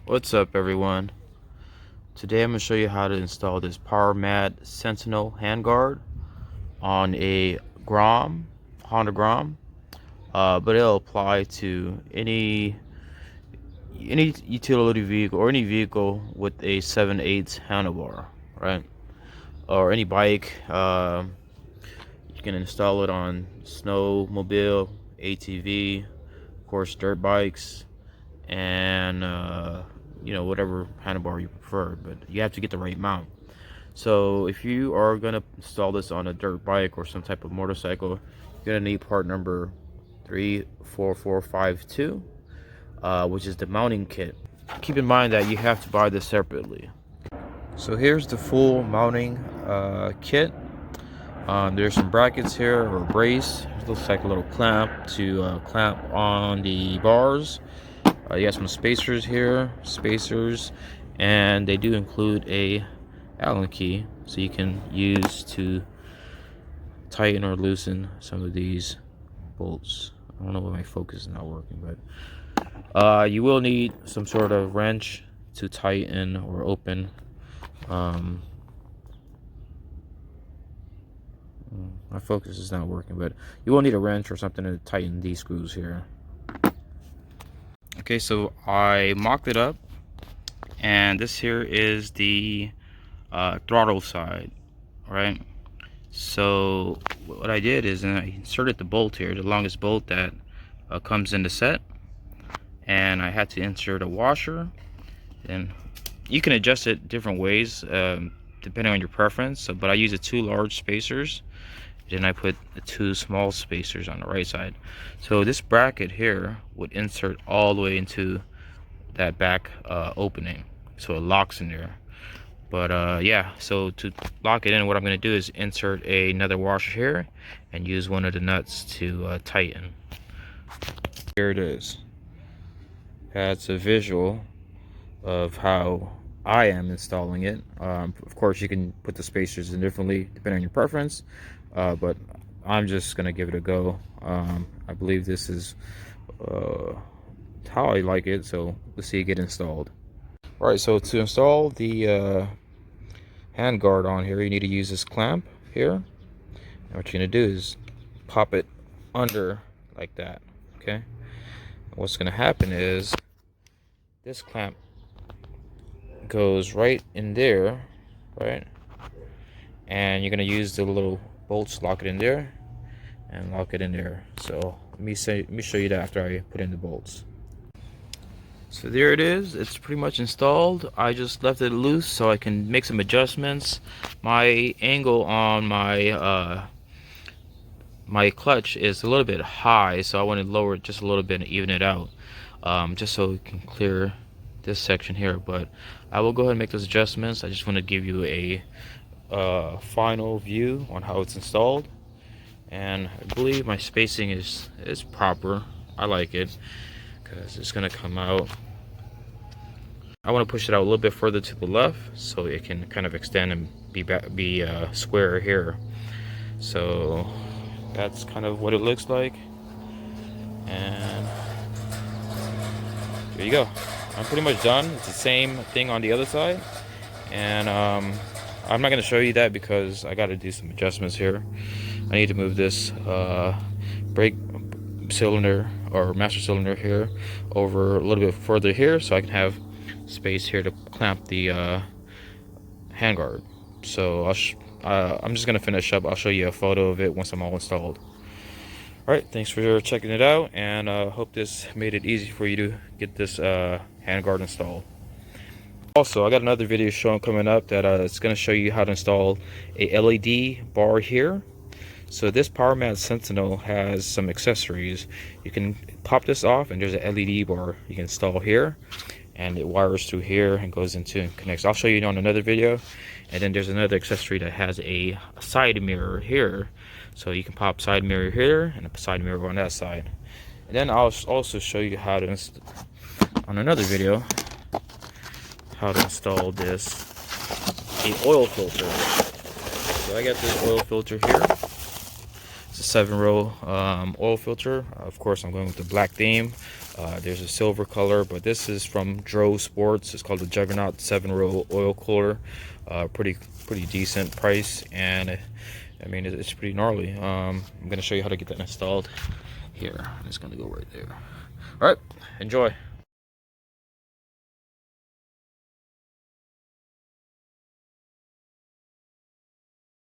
What's up, everyone? Today I'm going to show you how to install this Powermadd Sentinel handguard on a Grom, Honda Grom, but it'll apply to any utility vehicle or any vehicle with a 7/8 handlebar, right? Or any bike. You can install it on snowmobile, ATV, of course, dirt bikes, and whatever handlebar you prefer, but you have to get the right mount. So if you are going to install this on a dirt bike or some type of motorcycle, you're going to need part number 34452, which is the mounting kit. Keep in mind that you have to buy this separately. So here's the full mounting kit. There's some brackets here, or a brace. It looks like a little clamp to clamp on the bars. You got some spacers here, and they do include a Allen key, so you can use to tighten or loosen some of these bolts. I don't know why my focus is not working, but you will need some sort of wrench to tighten or open. My focus is not working, but you will need a wrench or something to tighten these screws here. Okay, so I mocked it up, and this here is the throttle side, right? So what I did is I inserted the bolt here, the longest bolt that comes in the set, and I had to insert a washer. And you can adjust it different ways depending on your preference. So, but I use the 2 large spacers, then I put the 2 small spacers on the right side. So this bracket here would insert all the way into that back opening, so it locks in there. But yeah, so to lock it in, what I'm going to do is insert another washer here and use one of the nuts to tighten. Here it is. That's a visual of how I am installing it. Of course, you can put the spacers in differently depending on your preference, but I'm just gonna give it a go. I believe this is how I like it, so let's see it get installed. All right, so to install the handguard on here, you need to use this clamp here. And what you're gonna do is pop it under like that, okay? And what's gonna happen is this clamp goes right in there, right? And you're gonna use the little bolts, lock it in there and lock it in there. So let me show you that after I put in the bolts. So there it is. It's pretty much installed. I just left it loose so I can make some adjustments. My angle on my my clutch is a little bit high, so I want to lower it just a little bit and even it out, just so we can clear this section here. But I will go ahead and make those adjustments. I just want to give you a final view on how it's installed, and I believe my spacing is proper. I like it because it's gonna come out. I want to push it out a little bit further to the left so it can kind of extend and be square here. So that's kind of what it looks like, and there you go. I'm pretty much done. It's the same thing on the other side, and I'm not going to show you that because I got to do some adjustments here. I need to move this brake cylinder or master cylinder here over a little bit further here so I can have space here to clamp the handguard. So I'm just going to finish up. I'll show you a photo of it once I'm all installed. Alright, thanks for checking it out, and hope this made it easy for you to get this handguard installed. Also, I got another video coming up that it's going to show you how to install a LED bar here. So this Powermadd Sentinel has some accessories. You can pop this off and there's an LED bar you can install here, and it wires through here and goes into and connects. I'll show you on another video. And then there's another accessory that has a side mirror here, so you can pop side mirror here and a side mirror on that side. And then I'll also show you how to on another video how to install this oil filter. So I got this oil filter here. It's a 7-row oil filter. Of course, I'm going with the black theme. There's a silver color, but this is from Dro Sports. It's called the Juggernaut 7-row oil cooler. Pretty decent price, and I mean it's pretty gnarly. I'm gonna show you how to get that installed here. It's gonna go right there. All right, enjoy.